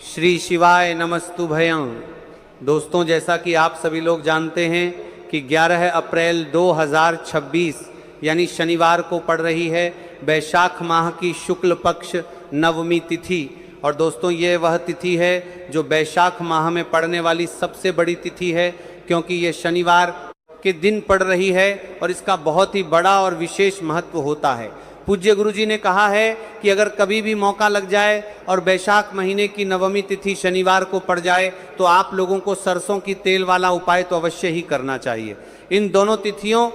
श्री शिवाय नमस्तुभयं। दोस्तों, जैसा कि आप सभी लोग जानते हैं कि 11 अप्रैल 2026 यानी शनिवार को पड़ रही है वैशाख माह की शुक्ल पक्ष नवमी तिथि। और दोस्तों, ये वह तिथि है जो वैशाख माह में पड़ने वाली सबसे बड़ी तिथि है, क्योंकि ये शनिवार के दिन पड़ रही है और इसका बहुत ही बड़ा और विशेष महत्व होता है। पूज्य गुरु जी ने कहा है कि अगर कभी भी मौका लग जाए और वैशाख महीने की नवमी तिथि शनिवार को पड़ जाए तो आप लोगों को सरसों की तेल वाला उपाय तो अवश्य ही करना चाहिए। इन दोनों तिथियों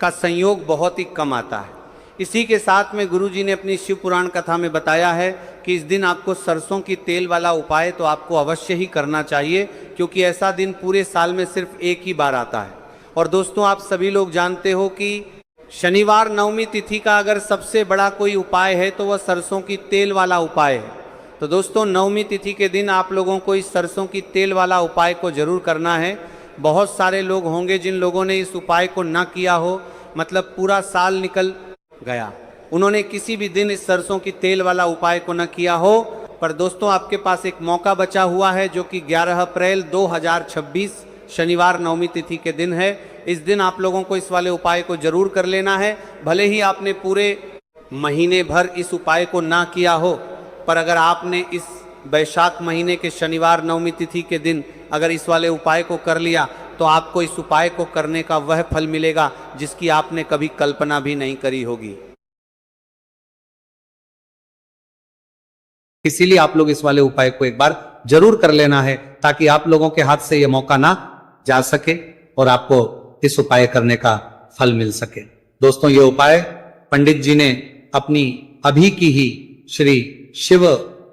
का संयोग बहुत ही कम आता है। इसी के साथ में गुरु जी ने अपनी शिव पुराण कथा में बताया है कि इस दिन आपको सरसों की तेल वाला उपाय तो आपको अवश्य ही करना चाहिए, क्योंकि ऐसा दिन पूरे साल में सिर्फ एक ही बार आता है। और दोस्तों, आप सभी लोग जानते हो कि शनिवार नवमी तिथि का अगर सबसे बड़ा कोई उपाय है तो वह सरसों की तेल वाला उपाय है। तो दोस्तों, नवमी तिथि के दिन आप लोगों को इस सरसों की तेल वाला उपाय को जरूर करना है। बहुत सारे लोग होंगे जिन लोगों ने इस उपाय को ना किया हो, मतलब पूरा साल निकल गया, उन्होंने किसी भी दिन इस सरसों की तेल वाला उपाय को न किया हो। पर दोस्तों, आपके पास एक मौका बचा हुआ है जो कि 11 अप्रैल 2026 शनिवार नवमी तिथि के दिन है। इस दिन आप लोगों को इस वाले उपाय को जरूर कर लेना है। भले ही आपने पूरे महीने भर इस उपाय को ना किया हो, पर अगर आपने इस वैशाख महीने के शनिवार नवमी तिथि के दिन अगर इस वाले उपाय को कर लिया तो आपको इस उपाय को करने का वह फल मिलेगा जिसकी आपने कभी कल्पना भी नहीं करी होगी। इसीलिए आप लोग इस वाले उपाय को एक बार जरूर कर लेना है, ताकि आप लोगों के हाथ से यह मौका ना जा सके और आपको इस उपाय करने का फल मिल सके। दोस्तों, ये उपाय पंडित जी ने अपनी अभी की ही श्री शिव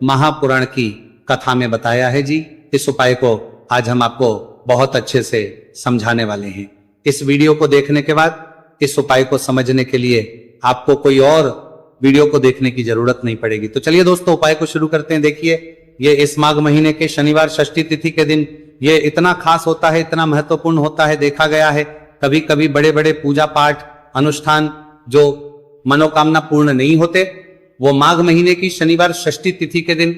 महापुराण की कथा में बताया है जी। इस उपाय को आज हम आपको बहुत अच्छे से समझाने वाले हैं। इस वीडियो को देखने के बाद इस उपाय को समझने के लिए आपको कोई और वीडियो को देखने की जरूरत नहीं पड़ेगी। तो चलिए दोस्तों, उपाय को शुरू करते हैं। देखिए, ये इस माघ महीने के शनिवार षष्ठी तिथि के दिन ये इतना खास होता है, इतना महत्वपूर्ण होता है। देखा गया है कभी कभी बड़े बड़े पूजा पाठ अनुष्ठान जो मनोकामना पूर्ण नहीं होते, वो माघ महीने की शनिवार षष्ठी तिथि के दिन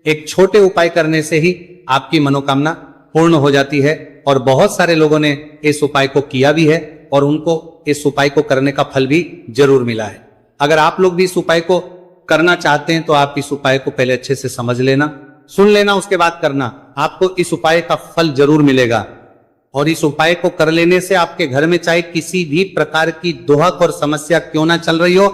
एक छोटे उपाय करने से ही आपकी मनोकामना पूर्ण हो जाती है। और बहुत सारे लोगों ने इस उपाय को किया भी है और उनको इस उपाय को करने का फल भी जरूर मिला है। अगर आप लोग भी इस उपाय को करना चाहते हैं तो आप इस उपाय को पहले अच्छे से समझ लेना, सुन लेना, उसके बाद करना। आपको इस उपाय का फल जरूर मिलेगा। और इस उपाय को कर लेने से आपके घर में चाहे किसी भी प्रकार की दुहक और समस्या क्यों ना चल रही हो,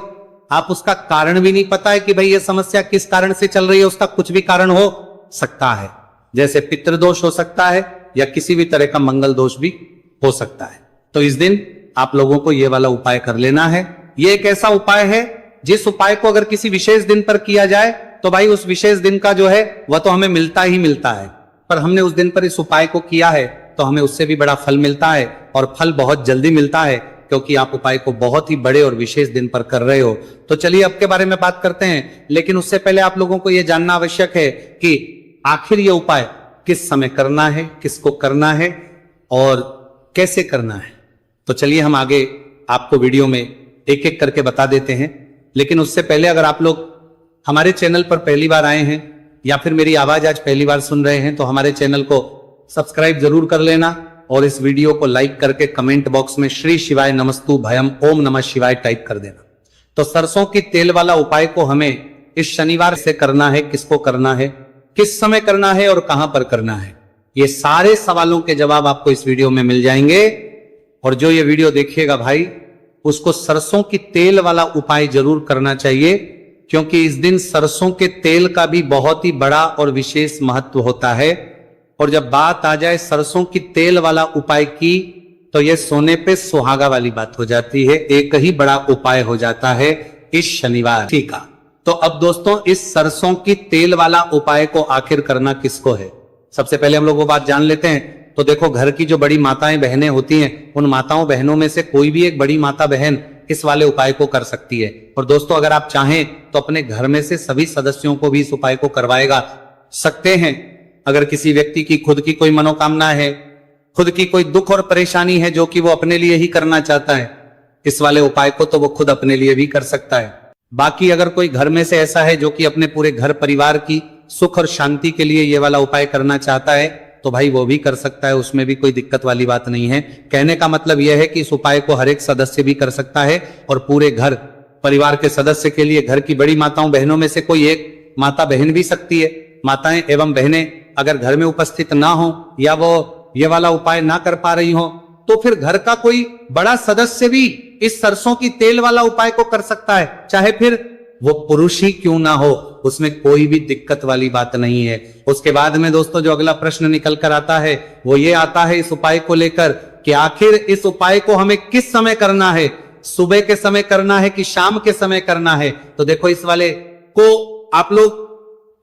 आप उसका कारण भी नहीं पता है कि भाई ये समस्या किस कारण से चल रही है, उसका कुछ भी कारण हो सकता है। जैसे पितृदोष हो सकता है या किसी भी तरह का मंगल दोष भी हो सकता है। तो इस दिन आप लोगों को ये वाला उपाय कर लेना है। ये एक ऐसा उपाय है जिस उपाय को अगर किसी विशेष दिन पर किया जाए तो भाई उस विशेष दिन का जो है वह तो हमें मिलता ही मिलता है। पर हमने उस दिन पर इस उपाय को किया है तो हमें उससे भी बड़ा फल मिलता है, और फल बहुत जल्दी मिलता है, क्योंकि आप उपाय को बहुत ही बड़े और विशेष दिन पर कर रहे हो। तो चलिए अब के बारे में बात करते हैं, लेकिन उससे पहले आप लोगों को यह जानना आवश्यक है कि आखिर यह उपाय किस समय करना है, किसको करना है और कैसे करना है। तो चलिए हम आगे आपको वीडियो में एक एक करके बता देते हैं। लेकिन उससे पहले अगर आप लोग हमारे चैनल पर पहली बार आए हैं या फिर मेरी आवाज आज पहली बार सुन रहे हैं तो हमारे चैनल को सब्सक्राइब जरूर कर लेना और इस वीडियो को लाइक करके कमेंट बॉक्स में श्री शिवाय नमस्तु भयम ओम नमः शिवाय टाइप कर देना। तो सरसों की तेल वाला उपाय को हमें इस शनिवार से करना है, किसको करना है, किस समय करना है और कहां पर करना है, ये सारे सवालों के जवाब आपको इस वीडियो में मिल जाएंगे। और जो ये वीडियो देखिएगा भाई, उसको सरसों की तेल वाला उपाय जरूर करना चाहिए, क्योंकि इस दिन सरसों के तेल का भी बहुत ही बड़ा और विशेष महत्व होता है। और जब बात आ जाए सरसों की तेल वाला उपाय की तो यह सोने पे सुहागा वाली बात हो जाती है। एक ही बड़ा उपाय हो जाता है इस शनिवार का। तो अब दोस्तों, इस सरसों की तेल वाला उपाय को आखिर करना किसको है, सबसे पहले हम लोग वो बात जान लेते हैं। तो देखो, घर की जो बड़ी माताएं बहनें होती हैं, उन माताओं बहनों में से कोई भी एक बड़ी माता बहन इस वाले उपाय को कर सकती है। और दोस्तों, अगर आप चाहें तो अपने घर में से सभी सदस्यों को भी इस उपाय को करवाएगा सकते हैं। अगर किसी व्यक्ति की खुद की कोई मनोकामना है, खुद की कोई दुख और परेशानी है जो कि वो अपने लिए ही करना चाहता है इस वाले उपाय को, तो वो खुद अपने लिए भी कर सकता है। बाकी अगर कोई घर में से ऐसा है जो कि अपने पूरे घर परिवार की सुख और शांति के लिए ये वाला उपाय करना चाहता है तो भाई वो भी कर सकता है, उसमें भी कोई दिक्कत वाली बात नहीं है। कहने का मतलब यह है कि इस उपाय को हर एक सदस्य भी कर सकता है और पूरे घर परिवार के सदस्य के लिए, घर की बड़ी माताओं बहनों में से कोई एक माता बहन भी सकती है। माताएं एवं बहनें अगर घर में उपस्थित ना हो या वो ये वाला उपाय ना कर पा रही हो तो फिर घर का कोई बड़ा सदस्य भी इस सरसों की तेल वाला उपाय को कर सकता है, चाहे फिर वो पुरुष ही क्यों ना हो, उसमें कोई भी दिक्कत वाली बात नहीं है। उसके बाद में दोस्तों जो अगला प्रश्न निकल कर आता है वो ये आता है इस उपाय को लेकर कि आखिर इस उपाय को हमें किस समय करना है, सुबह के समय करना है कि शाम के समय करना है। तो देखो इस वाले को आप लोग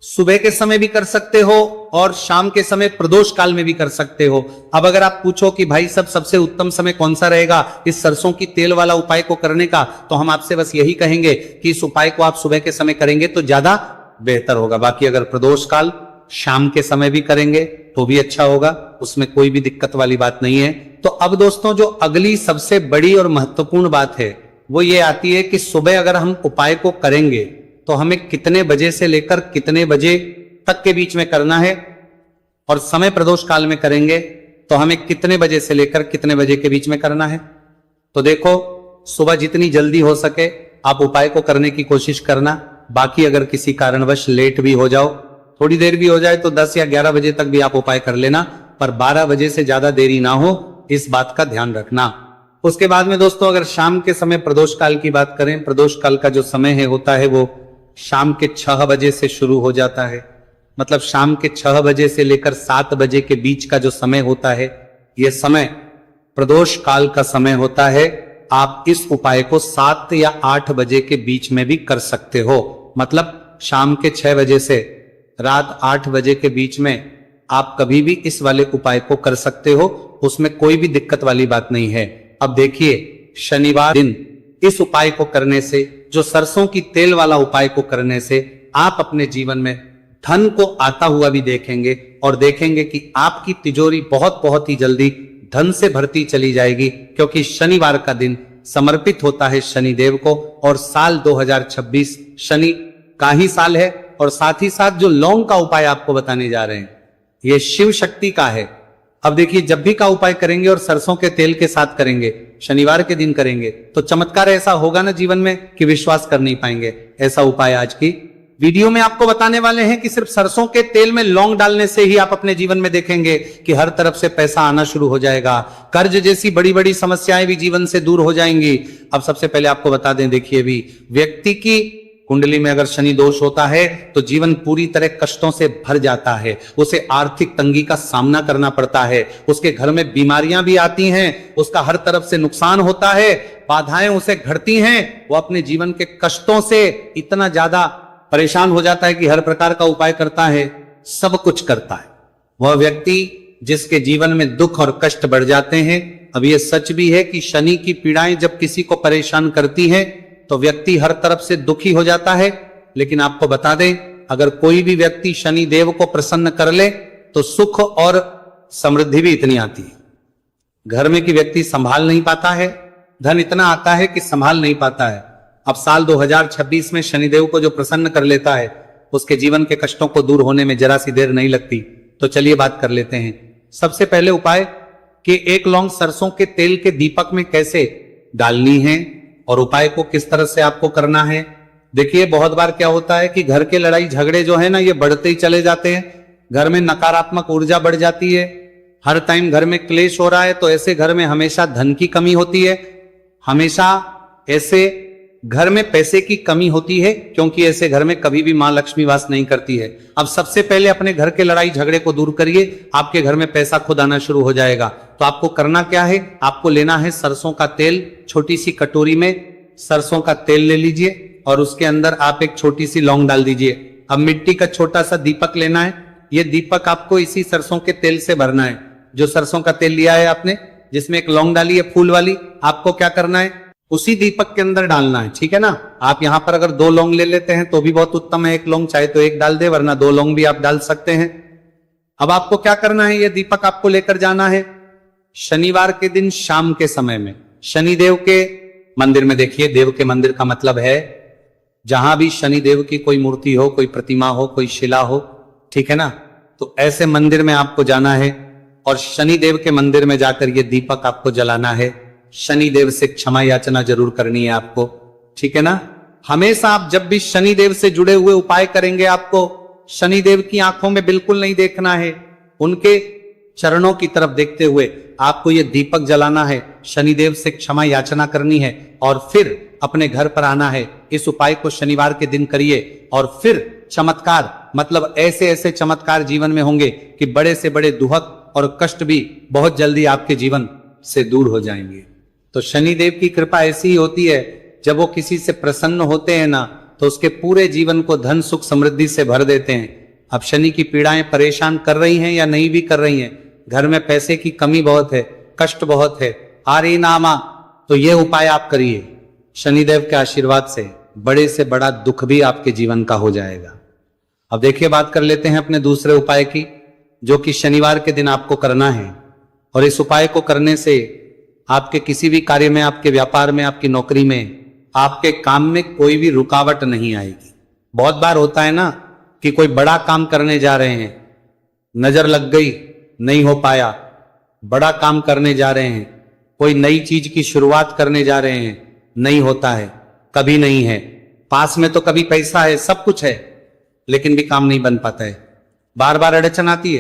सुबह के समय भी कर सकते हो और शाम के समय प्रदोष काल में भी कर सकते हो। अब अगर आप पूछो कि भाई सबसे उत्तम समय कौन सा रहेगा इस सरसों की तेल वाला उपाय को करने का, तो हम आपसे बस यही कहेंगे कि इस उपाय को आप सुबह के समय करेंगे तो ज्यादा बेहतर होगा। बाकी अगर प्रदोष काल शाम के समय भी करेंगे तो भी अच्छा होगा, उसमें कोई भी दिक्कत वाली बात नहीं है। तो अब दोस्तों जो अगली सबसे बड़ी और महत्वपूर्ण बात है वो ये आती है कि सुबह अगर हम उपाय को करेंगे तो हमें कितने बजे से लेकर कितने बजे तक के बीच में करना है, और समय प्रदोष काल में करेंगे तो हमें कितने बजे से लेकर कितने बजे के बीच में करना है। तो देखो सुबह जितनी जल्दी हो सके आप उपाय को करने की कोशिश करना। बाकी अगर किसी कारणवश लेट भी हो जाओ, थोड़ी देर भी हो जाए तो 10 या 11 बजे तक भी आप उपाय कर लेना, पर 12 बजे से ज्यादा देरी ना हो, इस बात का ध्यान रखना। उसके बाद में दोस्तों अगर शाम के समय प्रदोष काल की बात करें, प्रदोष काल का जो समय है होता है वो शाम के 6 बजे से शुरू हो जाता है। मतलब शाम के 6 बजे से लेकर 7 बजे के बीच का जो समय होता है यह समय प्रदोष काल का समय होता है। आप इस उपाय को 7 या 8 बजे के बीच में भी कर सकते हो। मतलब शाम के 6 बजे से रात 8 बजे के बीच में आप कभी भी इस वाले उपाय को कर सकते हो, उसमें कोई भी दिक्कत वाली बात नहीं है। अब देखिए शनिवार दिन इस उपाय को करने से, जो सरसों की तेल वाला उपाय को करने से आप अपने जीवन में धन को आता हुआ भी देखेंगे और देखेंगे कि आपकी तिजोरी बहुत बहुत ही जल्दी धन से भरती चली जाएगी, क्योंकि शनिवार का दिन समर्पित होता है शनिदेव को और साल 2026 शनि का ही साल है। और साथ ही साथ जो लौंग का उपाय आपको बताने जा रहे हैं ये शिव शक्ति का है। अब देखिए जब भी का उपाय करेंगे और सरसों के तेल के साथ करेंगे, शनिवार के दिन करेंगे, तो चमत्कार ऐसा होगा ना जीवन में कि विश्वास कर नहीं पाएंगे। ऐसा उपाय आज की वीडियो में आपको बताने वाले हैं कि सिर्फ सरसों के तेल में लौंग डालने से ही आप अपने जीवन में देखेंगे कि हर तरफ से पैसा आना शुरू हो जाएगा, कर्ज जैसी बड़ी बड़ी समस्याएं भी जीवन से दूर हो जाएंगी। अब सबसे पहले आपको बता दें, देखिए भी व्यक्ति की कुंडली में अगर शनि दोष होता है तो जीवन पूरी तरह कष्टों से भर जाता है, उसे आर्थिक तंगी का सामना करना पड़ता है, उसके घर में बीमारियां भी आती हैं, उसका हर तरफ से नुकसान होता है, बाधाएं उसे घटती हैं, वो अपने जीवन के कष्टों से इतना ज्यादा परेशान हो जाता है कि हर प्रकार का उपाय करता है, सब कुछ करता है। वह व्यक्ति जिसके जीवन में दुख और कष्ट बढ़ जाते हैं। अब यह सच भी है कि शनि की पीड़ाएं जब किसी को परेशान करती है तो व्यक्ति हर तरफ से दुखी हो जाता है। लेकिन आपको बता दें, अगर कोई भी व्यक्ति शनि देव को प्रसन्न कर ले तो सुख और समृद्धि भी इतनी आती है। घर में कि व्यक्ति संभाल नहीं पाता है, धन इतना आता है कि संभाल नहीं पाता है। अब साल 2026 में शनिदेव को जो प्रसन्न कर लेता है उसके जीवन के कष्टों को दूर होने में जरा सी देर नहीं लगती। तो चलिए बात कर लेते हैं। सबसे पहले उपाय कि 1 लौंग सरसों के तेल के दीपक में कैसे डालनी है और उपाय को किस तरह से आपको करना है। देखिए बहुत बार क्या होता है कि घर के लड़ाई झगड़े जो है ना ये बढ़ते ही चले जाते हैं, घर में नकारात्मक ऊर्जा बढ़ जाती है, हर टाइम घर में क्लेश हो रहा है, तो ऐसे घर में हमेशा धन की कमी होती है, हमेशा ऐसे घर में पैसे की कमी होती है, क्योंकि ऐसे घर में कभी भी मां लक्ष्मी वास नहीं करती है। अब सबसे पहले अपने घर के लड़ाई झगड़े को दूर करिए, आपके घर में पैसा खुद आना शुरू हो जाएगा। तो आपको करना क्या है, आपको लेना है सरसों का तेल। छोटी सी कटोरी में सरसों का तेल ले लीजिए और उसके अंदर आप एक छोटी सी लौंग डाल दीजिए। अब मिट्टी का छोटा सा दीपक लेना है, यह दीपक आपको इसी सरसों के तेल से भरना है। जो सरसों का तेल लिया है आपने, जिसमें एक लौंग डाली है फूल वाली, आपको क्या करना है, उसी दीपक के अंदर डालना है, ठीक है ना। आप यहां पर अगर 2 लौंग ले लेते हैं तो भी बहुत उत्तम है, 1 लौंग चाहे तो 1 डाल दे, वरना 2 लौंग भी आप डाल सकते हैं। अब आपको क्या करना है, यह दीपक आपको लेकर जाना है शनिवार के दिन शाम के समय में शनिदेव के मंदिर में। देखिए देव के मंदिर का मतलब है जहां भी शनिदेव की कोई मूर्ति हो, कोई प्रतिमा हो, कोई शिला हो, ठीक है ना, तो ऐसे मंदिर में आपको जाना है और शनिदेव के मंदिर में जाकर ये दीपक आपको जलाना है। शनिदेव से क्षमा याचना जरूर करनी है आपको, ठीक है ना। हमेशा आप जब भी शनिदेव से जुड़े हुए उपाय करेंगे, आपको शनिदेव की आंखों में बिल्कुल नहीं देखना है, उनके चरणों की तरफ देखते हुए आपको ये दीपक जलाना है, शनिदेव से क्षमा याचना करनी है और फिर अपने घर पर आना है। इस उपाय को शनिवार के दिन करिए और फिर चमत्कार, मतलब ऐसे ऐसे चमत्कार जीवन में होंगे कि बड़े से बड़े दुहक और कष्ट भी बहुत जल्दी आपके जीवन से दूर हो जाएंगे। तो शनिदेव की कृपा ऐसी ही होती है, जब वो किसी से प्रसन्न होते हैं ना, तो उसके पूरे जीवन को धन सुख समृद्धि से भर देते हैं। अब शनि की पीड़ाएं परेशान कर रही हैं या नहीं भी कर रही हैं, घर में पैसे की कमी बहुत है, कष्ट बहुत है, आ रही नामा, तो ये उपाय आप करिए, शनिदेव के आशीर्वाद से बड़े से बड़ा दुख भी आपके जीवन का हो जाएगा। अब देखिए, बात कर लेते हैं अपने दूसरे उपाय की, जो कि शनिवार के दिन आपको करना है। और इस उपाय को करने से आपके किसी भी कार्य में, आपके व्यापार में, आपकी नौकरी में, आपके काम में कोई भी रुकावट नहीं आएगी। बहुत बार होता है ना कि कोई बड़ा काम करने जा रहे हैं, नजर लग गई, नहीं हो पाया, बड़ा काम करने जा रहे हैं, कोई नई चीज की शुरुआत करने जा रहे हैं, नहीं होता है, कभी नहीं है, पास में तो कभी पैसा है, सब कुछ है, लेकिन भी काम नहीं बन पाता है, बार बार अड़चन आती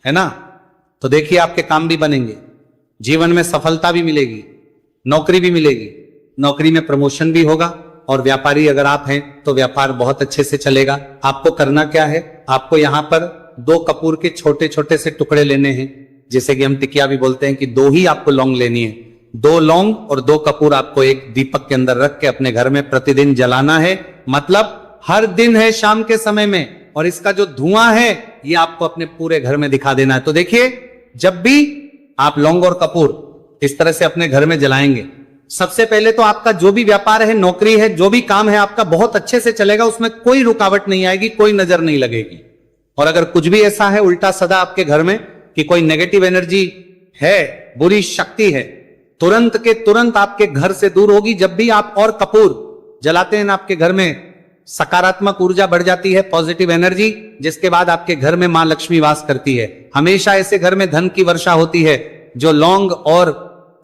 है ना। तो देखिए, आपके काम भी बनेंगे, जीवन में सफलता भी मिलेगी, नौकरी भी मिलेगी, नौकरी में प्रमोशन भी होगा, और व्यापारी अगर आप हैं तो व्यापार बहुत अच्छे से चलेगा। आपको करना क्या है, आपको यहां पर 2 कपूर के छोटे छोटे से टुकड़े लेने हैं, जिसे कि हम टिकिया भी बोलते हैं, कि 2 ही आपको लौंग लेनी है। 2 लौंग और 2 कपूर आपको एक दीपक के अंदर रख के अपने घर में प्रतिदिन जलाना है, मतलब हर दिन है शाम के समय में, और इसका जो धुआं है ये आपको अपने पूरे घर में दिखा देना है। तो देखिए, जब भी आप लौंग और कपूर इस तरह से अपने घर में जलाएंगे, सबसे पहले तो आपका जो भी व्यापार है, नौकरी है, जो भी काम है आपका बहुत अच्छे से चलेगा, उसमें कोई रुकावट नहीं आएगी, कोई नजर नहीं लगेगी। और अगर कुछ भी ऐसा है उल्टा सदा आपके घर में कि कोई नेगेटिव एनर्जी है, बुरी शक्ति है, तुरंत के तुरंत आपके घर से दूर होगी। जब भी आप और कपूर जलाते हैं ना, आपके घर में सकारात्मक ऊर्जा बढ़ जाती है, पॉजिटिव एनर्जी, जिसके बाद आपके घर में मां लक्ष्मी वास करती है। हमेशा ऐसे घर में धन की वर्षा होती है जो लौंग और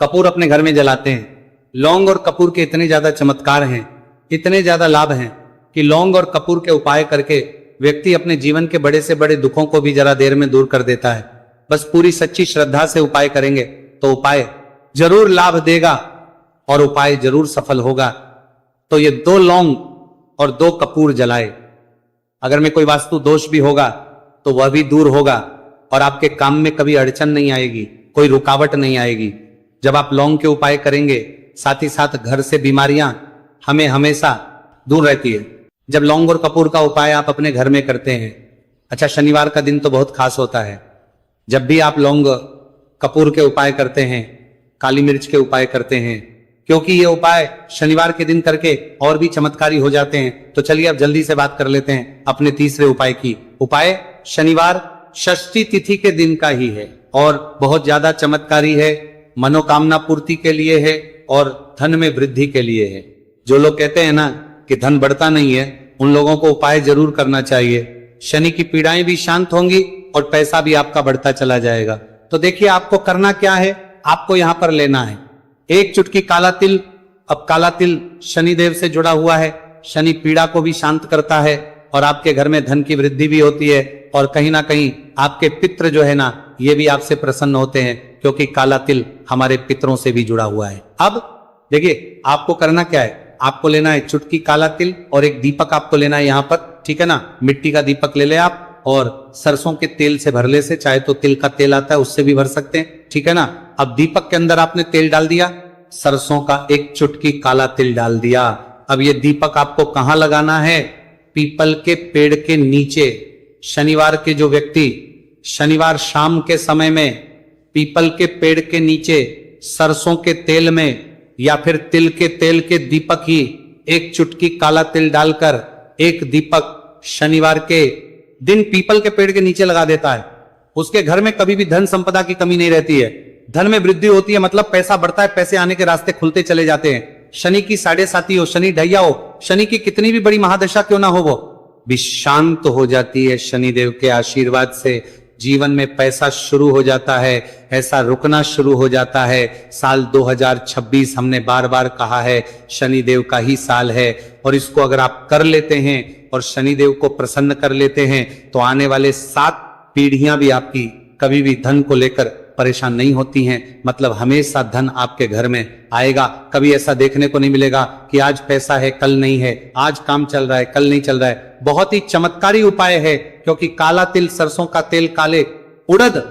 कपूर अपने घर में जलाते हैं। लौंग और कपूर के इतने ज्यादा चमत्कार हैं, इतने ज्यादा लाभ हैं कि लौंग और कपूर के उपाय करके व्यक्ति अपने जीवन के बड़े से बड़े दुखों को भी जरा देर में दूर कर देता है। बस पूरी सच्ची श्रद्धा से उपाय करेंगे तो उपाय जरूर लाभ देगा और उपाय जरूर सफल होगा। तो ये 2 लौंग और 2 कपूर जलाए, अगर में कोई वास्तु दोष भी होगा तो वह भी दूर होगा और आपके काम में कभी अड़चन नहीं आएगी, कोई रुकावट नहीं आएगी। जब आप लौंग के उपाय करेंगे, साथ ही साथ घर से बीमारियां हमें हमेशा दूर रहती है। जब लौंग और कपूर का उपाय आप अपने घर में करते हैं, अच्छा शनिवार का दिन तो बहुत खास होता है, जब भी आप लौंग कपूर के उपाय करते हैं, काली मिर्च के उपाय करते हैं, क्योंकि ये उपाय शनिवार के दिन करके और भी चमत्कारी हो जाते हैं। तो चलिए अब जल्दी से बात कर लेते हैं अपने तीसरे उपाय की। उपाय शनिवार षष्ठी तिथि के दिन का ही है और बहुत ज्यादा चमत्कारी है, मनोकामना पूर्ति के लिए है और धन में वृद्धि के लिए है। जो लोग कहते हैं ना कि धन बढ़ता नहीं है, उन लोगों को उपाय जरूर करना चाहिए। शनि की पीड़ाएं भी शांत होंगी और पैसा भी आपका बढ़ता चला जाएगा। तो देखिए, आपको करना क्या है, आपको यहां पर लेना है 1 चुटकी काला तिल। अब काला तिल शनिदेव से जुड़ा हुआ है, शनि पीड़ा को भी शांत करता है और आपके घर में धन की वृद्धि भी होती है और कहीं ना कहीं आपके पितृ जो है ना, ये भी आपसे प्रसन्न होते हैं, क्योंकि काला तिल हमारे पितरों से भी जुड़ा हुआ है। अब देखिए, आपको करना क्या है, आपको लेना है चुटकी काला तिल और एक दीपक आपको लेना है यहां पर, ठीक है ना, मिट्टी का दीपक ले ले आप और सरसों के तेल से भर ले से, चाहे तो तिल का तेल आता है उससे भी भर सकते हैं, ठीक है ना। अब दीपक के अंदर आपने तेल डाल दिया, सरसों का 1 चुटकी काला तिल डाल दिया। अब ये दीपक आपको कहां लगाना है, पीपल के पेड़ के नीचे। शनिवार के जो व्यक्ति शनिवार शाम के समय में पीपल के पेड़ के नीचे सरसों के तेल में या फिर तिल के तेल के दीपक ही 1 चुटकी काला तिल डालकर एक दीपक शनिवार के दिन पीपल के पेड़ के नीचे लगा देता है, उसके घर में कभी भी धन संपदा की कमी नहीं रहती है, धन में वृद्धि होती है, मतलब पैसा बढ़ता है, पैसे आने के रास्ते खुलते चले जाते हैं। शनि की 7.5 हो, शनि ढैया हो, शनि की कितनी भी बड़ी महादशा क्यों ना हो, वो भी शांत हो जाती है शनिदेव के आशीर्वाद से। जीवन में पैसा शुरू हो जाता है, ऐसा रुकना शुरू हो जाता है। साल 2026 हमने बार बार कहा है शनिदेव का ही साल है, और इसको अगर आप कर लेते हैं और शनिदेव को प्रसन्न कर लेते हैं तो आने वाले 7 पीढ़ियां भी आपकी कभी भी धन को लेकर परेशान नहीं होती हैं। मतलब हमेशा धन आपके घर में आएगा। कभी ऐसा देखने को नहीं मिलेगा कि आज पैसा है कल नहीं है, आज काम चल रहा है कल नहीं चल रहा है। बहुत ही चमत्कारी उपाय है, क्योंकि काला तिल, सरसों का तेल, काले उड़द,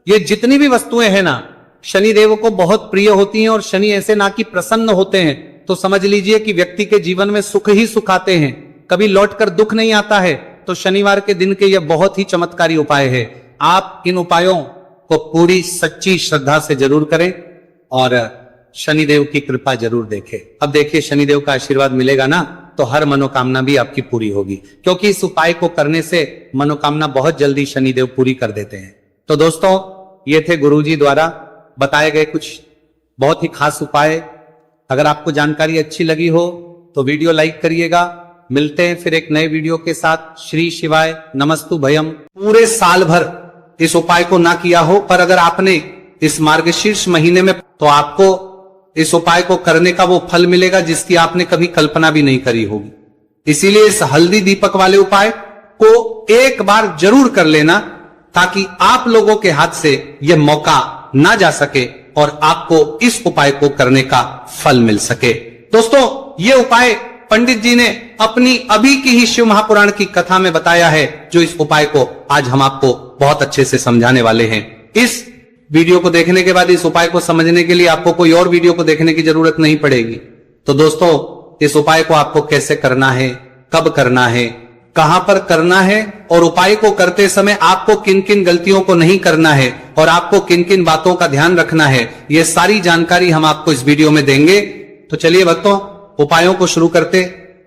ये जितनी भी वस्तुएं हैं ना, शनिदेव को बहुत प्रिय होती हैं। और शनि ऐसे ना कि प्रसन्न होते हैं तो समझ लीजिए कि व्यक्ति के जीवन में सुख ही सुख आते हैं, कभी लौटकर दुख नहीं आता है। तो शनिवार के दिन के ये बहुत ही चमत्कारी उपाय है। आप इन उपायों को पूरी सच्ची श्रद्धा से जरूर करें और शनिदेव की कृपा जरूर देखें। अब देखिए, शनिदेव का आशीर्वाद मिलेगा ना तो हर मनोकामना भी आपकी पूरी होगी, क्योंकि इस उपाय को करने से मनोकामना बहुत जल्दी शनिदेव पूरी कर देते हैं। तो दोस्तों, ये थे गुरुजी द्वारा बताए गए कुछ बहुत ही खास उपाय। अगर आपको जानकारी अच्छी लगी हो तो वीडियो लाइक करिएगा। मिलते हैं फिर एक नए वीडियो के साथ। श्री शिवाय नमस्तु भयम। पूरे साल भर इस उपाय को ना किया हो, पर अगर आपने इस मार्गशीर्ष महीने में, तो आपको इस उपाय को करने का वो फल मिलेगा जिसकी आपने कभी कल्पना भी नहीं करी होगी। इसीलिए इस हल्दी दीपक वाले उपाय को एक बार जरूर कर लेना, ताकि आप लोगों के हाथ से यह मौका ना जा सके और आपको इस उपाय को करने का फल मिल सके। दोस्तों, ये उपाय पंडित जी ने अपनी अभी की ही शिव महापुराण की कथा में बताया है, जो इस उपाय को आज हम आपको बहुत अच्छे से समझाने वाले हैं। इस वीडियो को देखने के बाद इस उपाय को समझने के लिए आपको कोई और वीडियो को देखने की जरूरत नहीं पड़ेगी। तो दोस्तों, इस उपाय को आपको कैसे करना है, कब करना है, कहां पर करना है, और उपाय को करते समय आपको किन किन गलतियों को नहीं करना है और आपको किन किन बातों का ध्यान रखना है, ये सारी जानकारी हम आपको इस वीडियो में देंगे। तो चलिए भक्तों, उपायों को शुरू करते।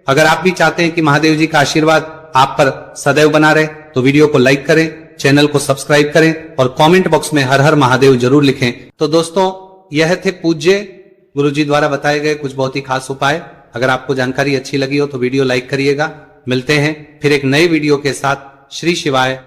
अगर आप भी चाहते हैं कि महादेव जी का आशीर्वाद आप पर सदैव बना रहे तो वीडियो को लाइक करें, चैनल को सब्सक्राइब करें और कमेंट बॉक्स में हर हर महादेव जरूर लिखें। तो दोस्तों, यह थे पूज्य गुरुजी द्वारा बताए गए कुछ बहुत ही खास उपाय। अगर आपको जानकारी अच्छी लगी हो तो वीडियो लाइक करिएगा। मिलते हैं फिर एक नए वीडियो के साथ। श्री शिवाय